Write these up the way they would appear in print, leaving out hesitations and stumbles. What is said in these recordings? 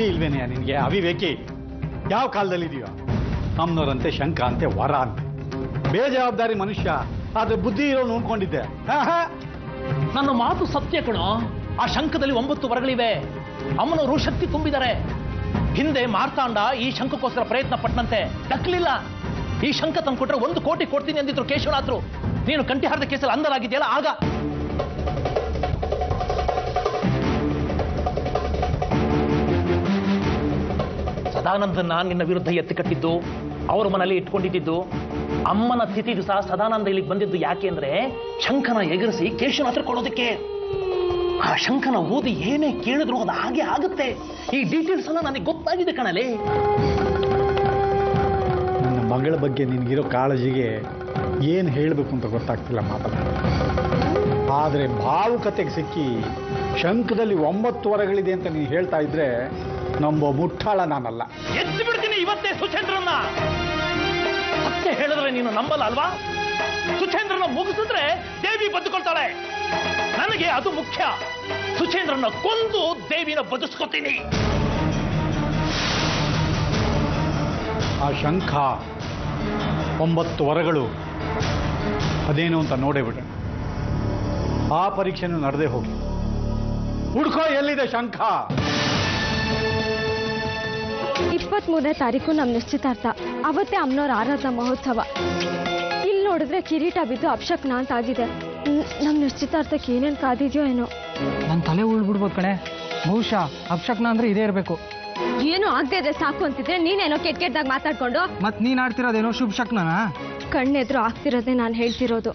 ಬುದ್ಧಿ ಇಲ್ವೇನೆಯಾ ನಿನಗೆ? ಅವಿವೇಕಿ, ಯಾವ ಕಾಲದಲ್ಲಿದೆಯೋ? ನಮ್ಮನವರಂತೆ ಶಂಕ ಅಂತೆ ವರ ಅಂತೆ, ಬೇಜವಾಬ್ದಾರಿ ಮನುಷ್ಯ. ಆದ್ರೆ ಬುದ್ಧಿ ಇರೋ ನೋಡ್ಕೊಂಡಿದ್ದೆ. ನನ್ನ ಮಾತು ಸತ್ಯ ಕಣೋ. ಆ ಶಂಖದಲ್ಲಿ 9 ವರಗಳಿವೆ. ಅಮ್ಮನವರು ಶಕ್ತಿ ತುಂಬಿದ್ದಾರೆ. ಹಿಂದೆ ಮಾರ್ತಾಂಡ ಈ ಶಂಖಕ್ಕೋಸ್ಕರ ಪ್ರಯತ್ನ ಪಟ್ಟನಂತೆ, ದಕ್ಕಲಿಲ್ಲ. ಈ ಶಂಖ ತಂದು ಕೊಟ್ರೆ 1 ಕೋಟಿ ಕೊಡ್ತೀನಿ ಅಂದಿದ್ರು ಕೇಶವನಾಥರು. ನೀನು ಕಂಠಿಹಾರದ ಕೇಸಲ್ಲಿ ಅಂಧರಾಗಿದೆಯಲ್ಲ ಆಗ. ಸದಾನಂದನ್ನ ನಿನ್ನ ವಿರುದ್ಧ ಎತ್ತಿ ಕಟ್ಟಿದ್ದು, ಅವ್ರ ಮನೇಲಿ ಇಟ್ಕೊಂಡಿದ್ದು. ಅಮ್ಮನ ತಿಥಿ ದಿವಸ ಸದಾನಂದ ಇಲ್ಲಿಗೆ ಬಂದಿದ್ದು ಯಾಕೆ ಅಂದ್ರೆ ಶಂಖನ ಎಗರಿಸಿ ಕೇಶವನಾಥರು ಕೊಡೋದಕ್ಕೆ. ಆ ಶಂಖನ ಓದಿ ಏನೇ ಕೇಳಿದ್ರು ಅದು ಹಾಗೆ ಆಗುತ್ತೆ. ಈ ಡೀಟೇಲ್ಸ್ ಎಲ್ಲ ನನಗೆ ಗೊತ್ತಾಗಿದೆ ಕಣಲೆ. ನನ್ನ ಮಗಳ ಬಗ್ಗೆ ನಿನಗಿರೋ ಕಾಳಜಿಗೆ ಏನು ಹೇಳಬೇಕು ಅಂತ ಗೊತ್ತಾಗ್ತಿಲ್ಲ ಮಾತಾಡ. ಆದರೆ ಭಾವುಕತೆಗೆ ಸಿಕ್ಕಿ ಶಂಖದಲ್ಲಿ 9 ವರಗಳಿದೆ ಅಂತ ನೀನು ಹೇಳ್ತಾ ಇದ್ರೆ ನಂಬೋ ಮುಟ್ಟಾಳ ನಾನಲ್ಲ. ಎತ್ತಿ ಬಿಡ್ತೀನಿ ಇವತ್ತೇ ಸುಚೇಂದ್ರನ್ನ. ಸತ್ಯ ಹೇಳಿದ್ರೆ ನೀನು ನಂಬಲ್ಲ ಅಲ್ವಾ? ಸುಚೇಂದ್ರನ ಮುಗಿಸಿದ್ರೆ ದೇವಿ ಬದುಕೊಳ್ತಾಳೆ. ನನಗೆ ಅದು ಮುಖ್ಯ. ಸುಚೇಂದ್ರನ ಕೊಂದು ದೇವಿನ ಬದುಸ್ಕೊತೀನಿ. ಆ ಶಂಖ 9 ವರಗಳು ಅದೇನು ಅಂತ ನೋಡೇ ಬಿಡ. ಆ ಪರೀಕ್ಷೆನೂ ನಡೆದೇ ಹೋಗಿ ಹುಡ್ಕೋ, ಎಲ್ಲಿದೆ ಶಂಖ? 23ನೇ ತಾರೀಕು ನಮ್ಮ ನಿಶ್ಚಿತಾರ್ಥ. ಅವತ್ತೇ ಅಮ್ಮನವ್ರ ಆರಾಧನಾ ಮಹೋತ್ಸವ. ಇಲ್ಲಿ ನೋಡಿದ್ರೆ ಕಿರೀಟ ಬಿದ್ದು ಅಪಶಕ್ನ ಅಂತ ಆಗಿದೆ. ನಮ್ಮ ನಿಶ್ಚಿತಾರ್ಥಕ್ಕೆ ಏನೇನು ಕಾದಿದ್ಯೋ ಏನೋ. ನನ್ನ ತಲೆ ಉಳ್ಬಿಡ್ಬೋದು ಕಣೆ. ಬಹುಶಃ ಅಪಶಕ್ನ ಅಂದ್ರೆ ಇದೇ ಇರಬೇಕು. ಏನು ಆಗದೆ ಇದ್ರೆ ಸಾಕು ಅಂತಿದ್ರೆ ನೀನೇನೋ ಕೆಟ್ಟದಾಗ ಮಾತಾಡ್ಕೊಂಡು ಮತ್ ನೀನ್ ಆಡ್ತಿರೋದೇನೋ ಶುಭ ಶಕ್ನನಾ? ಕಣ್ಣೆದ್ರು ಆಗ್ತಿರೋದೇ ನಾನು ಹೇಳ್ತಿರೋದು.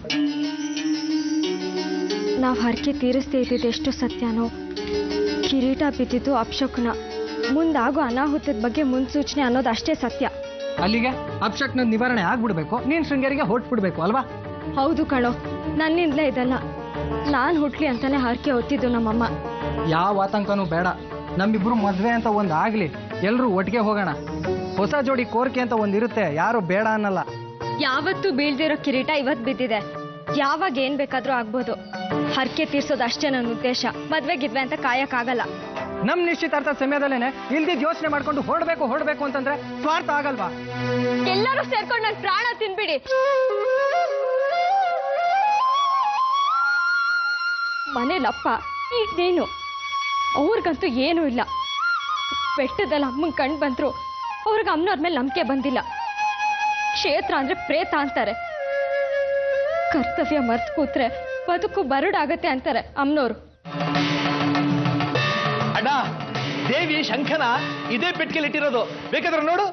ನಾವು ಹರಕೆ ತೀರಿಸ್ದೇ ಇದ್ದಿದ್ದು ಎಷ್ಟು ಸತ್ಯನೋ, ಕಿರೀಟ ಬಿದ್ದಿದ್ದು ಅಪಶಕ್ನ, ಮುಂದಾಗೋ ಅನಾಹುತದ ಬಗ್ಗೆ ಮುನ್ಸೂಚನೆ ಅನ್ನೋದು ಅಷ್ಟೇ ಸತ್ಯ. ಅಲ್ಲಿಗೆ ಅಪಶಕ್ನ ನಿವಾರಣೆ ಆಗ್ಬಿಡ್ಬೇಕು, ನೀನ್ ಶೃಂಗೇರಿಗೆ ಹೊಟ್ಬಿಡ್ಬೇಕು ಅಲ್ವಾ? ಹೌದು ಕಣೋ, ನನ್ನಿಂದಲೇ ಇದಲ್ಲ. ನಾನು ಹುಟ್ಲಿ ಅಂತಾನೆ ಹರಕೆ ಹೊತ್ತಿದ್ದು ನಮ್ಮಮ್ಮ. ಯಾವ ಆತಂಕನೂ ಬೇಡ. ನಮ್ಮಿಬ್ರು ಮದ್ವೆ ಅಂತ ಒಂದ್ ಆಗ್ಲಿ, ಎಲ್ರೂ ಒಟ್ಟಿಗೆ ಹೋಗೋಣ. ಹೊಸ ಜೋಡಿ ಕೋರಿಕೆ ಅಂತ ಒಂದಿರುತ್ತೆ, ಯಾರು ಬೇಡ ಅನ್ನಲ್ಲ. ಯಾವತ್ತೂ ಬೀಳ್ದಿರೋ ಕಿರೀಟ ಇವತ್ತು ಬಿದ್ದಿದೆ. ಯಾವಾಗ ಏನ್ ಬೇಕಾದ್ರೂ ಆಗ್ಬೋದು. ಹರಕೆ ತೀರ್ಸೋದು ಅಷ್ಟೇ ನನ್ನ ಉದ್ದೇಶ. ಮದ್ವೆಗಿದ್ವೆ ಅಂತ ಕಾಯಕ್ಕಾಗಲ್ಲ. ನಮ್ ನಿಶ್ಚಿತಾರ್ಥ ಸಮಯದಲ್ಲೇನೆ ಇಲ್ದಿದ್ ಯೋಚನೆ ಮಾಡ್ಕೊಂಡು ಹೊರಡ್ಬೇಕು ಅಂತಂದ್ರೆ ಸ್ವಾರ್ಥ ಆಗಲ್ವಾ? ಎಲ್ಲರೂ ಸೇರ್ಕೊಂಡು ನನ್ನ ಪ್ರಾಣ ತಿನ್ಬಿಡಿ. ಮನೇಲಪ್ಪ ಈಗ ನೀನು, ಅವ್ರಿಗಂತೂ ಏನೂ ಇಲ್ಲ. ಬೆಟ್ಟದಲ್ಲಿ ಅಮ್ಮಂಗೆ ಕಣ್ ಬಂದ್ರು ಅವ್ರಿಗೆ ಅಮ್ಮನವ್ರ ಮೇಲೆ ನಂಬಿಕೆ ಬಂದಿಲ್ಲ. ಕ್ಷೇತ್ರ ಅಂದ್ರೆ ಪ್ರೇತ ಅಂತಾರೆ. ಕರ್ತವ್ಯ ಮರ್ತು ಕೂತ್ರೆ ಬದುಕು ಬರಡಾಗತ್ತೆ ಅಂತಾರೆ ಅಮ್ಮನವ್ರು. ಅಣ್ಣ, ದೇವಿ ಶಂಖನ ಇದೇ ಪೆಟ್ಟಿಗೆಯಲ್ಲಿ ಇಟ್ಟಿರೋದು, ಬೇಕಾದ್ರೆ ನೋಡು.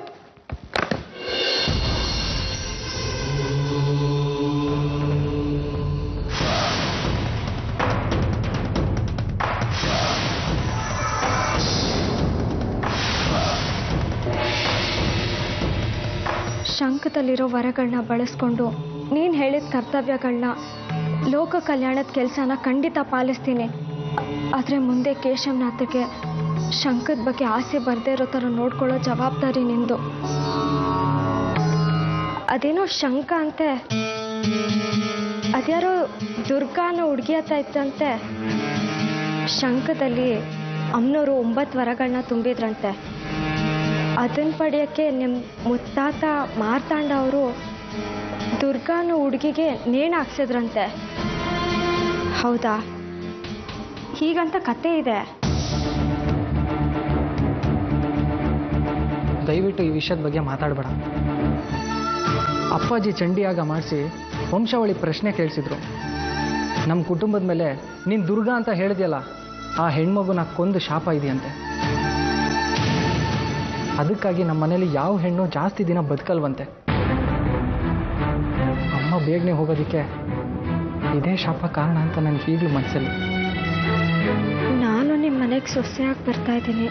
ಶಂಖದಲ್ಲಿರೋ ವರಗಳನ್ನ ಬಳಸ್ಕೊಂಡು ನೀನು ಹೇಳಿದ ಕರ್ತವ್ಯಗಳನ್ನ, ಲೋಕ ಕಲ್ಯಾಣದ ಕೆಲಸನ ಖಂಡಿತ ಪಾಲಿಸ್ತೀನಿ. ಆದರೆ ಮುಂದೆ ಕೇಶವನಾಥಗೆ ಶಂಖದ ಬಗ್ಗೆ ಆಸೆ ಬರದೇ ಇರೋ ಥರ ನೋಡ್ಕೊಳ್ಳೋ ಜವಾಬ್ದಾರಿ ನಿಂದು. ಅದೇನೋ ಶಂಖ ಅಂತೆ, ಅದ್ಯಾರೋ ದುರ್ಗಾನ ಹುಡುಗಿಯತ್ತ ಇತ್ತಂತೆ. ಶಂಖದಲ್ಲಿ ಅಮ್ಮನವರು 9 ವರಗಳನ್ನ ತುಂಬಿದ್ರಂತೆ. ಅದನ್ನ ಪಡೆಯೋಕ್ಕೆ ನಿಮ್ಮ ಮುತ್ತಾತ ಮಾರ್ತಾಂಡ ಅವರು ದುರ್ಗಾನ ಹುಡುಗಿಗೆ ನೇಣು ಹಾಕ್ಸಿದ್ರಂತೆ. ಹೌದಾ? ಹೀಗಂತ ಕತೆ ಇದೆ. ದಯವಿಟ್ಟು ಈ ವಿಷಯದ ಬಗ್ಗೆ ಮಾತಾಡಬೇಡ. ಅಪ್ಪಾಜಿ ಚಂಡಿಯಾಗ ಮಾಡಿಸಿ ವಂಶಾವಳಿ ಪ್ರಶ್ನೆ ಕೇಳಿಸಿದ್ರು. ನಮ್ಮ ಕುಟುಂಬದ ಮೇಲೆ ನೀನು ದುರ್ಗಾ ಅಂತ ಹೇಳಿದ್ಯಲ್ಲ, ಆ ಹೆಣ್ಮಗುನ ಕೊಂದು ಶಾಪ ಇದೆಯಂತೆ. ಅದಕ್ಕಾಗಿ ನಮ್ಮ ಮನೇಲಿ ಯಾವ ಹೆಣ್ಣು ಜಾಸ್ತಿ ದಿನ ಬದುಕಲ್ವಂತೆ. ಅಮ್ಮ ಬೇಗನೆ ಹೋಗೋದಕ್ಕೆ ಇದೇ ಶಾಪ ಕಾರಣ ಅಂತ ನನಗೆ ಈಗಲೂ ಮನಸ್ಸಲ್ಲಿ. ನಾನು ನಿಮ್ಮ ಮನೆಗೆ ಸೊಸೆಯಾಗಿ ಬರ್ತಾ ಇದ್ದೀನಿ.